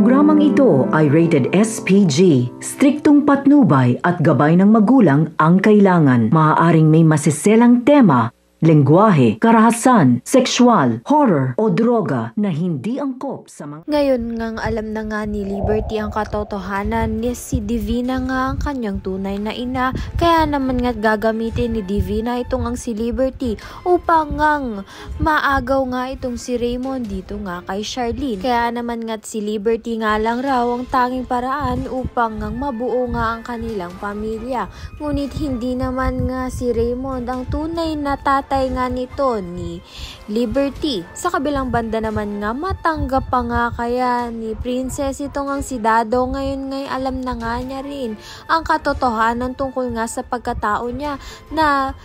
programang ito ay rated SPG. Striktong patnubay at gabay ng magulang ang kailangan. Maaaring may masiselang tema, lengguwahe, karahasan, sexual, horror o droga na hindi angkop sa mga... Ngayon ngang alam na nga ni Liberty ang katotohanan ni si Divina nga ang kanyang tunay na ina, kaya naman nga gagamitin ni Divina itong ang si Liberty upang ngang maagaw nga itong si Raymond dito nga kay Charlene. Kaya naman nga si Liberty nga lang raw ang tanging paraan upang ngang mabuo nga ang kanilang pamilya. Ngunit hindi naman nga si Raymond ang tunay na tatay nga nito ni Liberty. Sa kabilang banda naman nga matanggap pa nga kaya ni Princess itong ang si Dado. Ngayon ngay alam na nga niya rin ang katotohanan tungkol nga sa pagkatao niya na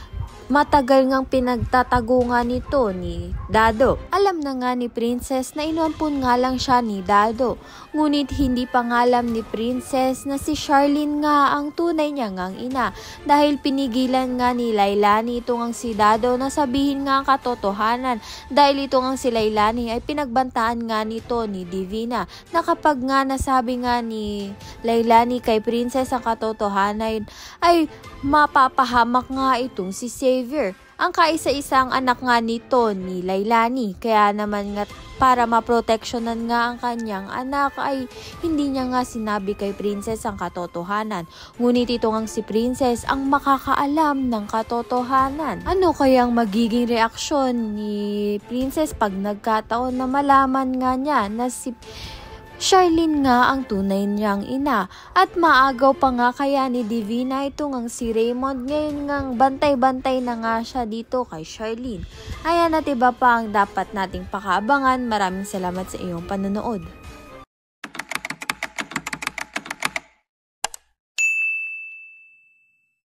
matagal ngang pinagtatago nga nito ni Dado. Alam na nga ni Princess na inuampun nga lang siya ni Dado. Ngunit hindi pa nga alam ni Princess na si Charlene nga ang tunay niya ngang ina. Dahil pinigilan nga ni Lailani itong ang si Dado na sabihin nga ang katotohanan. Dahil itong ang si Lailani ay pinagbantaan nga nito ni Divina na kapag nga nasabi nga ni Lailani kay Princess ang katotohanan ay mapapahamak nga itong si Xavier, ang kaisa-isang anak nga nito ni Lailani. Kaya naman nga para maproteksyonan nga ang kanyang anak ay hindi niya nga sinabi kay Princess ang katotohanan. Ngunit ito ngang si Princess ang makakaalam ng katotohanan. Ano kayang magiging reaksyon ni Princess pag nagkataon na malaman nga niya na si Charlene nga ang tunay niyang ina at maagaw pa nga kaya ni Divina itong ang si Raymond. Ngayon ngang bantay-bantay na nga siya dito kay Charlene. Ayan at iba pa ang dapat nating pakaabangan. Maraming salamat sa iyong panonood.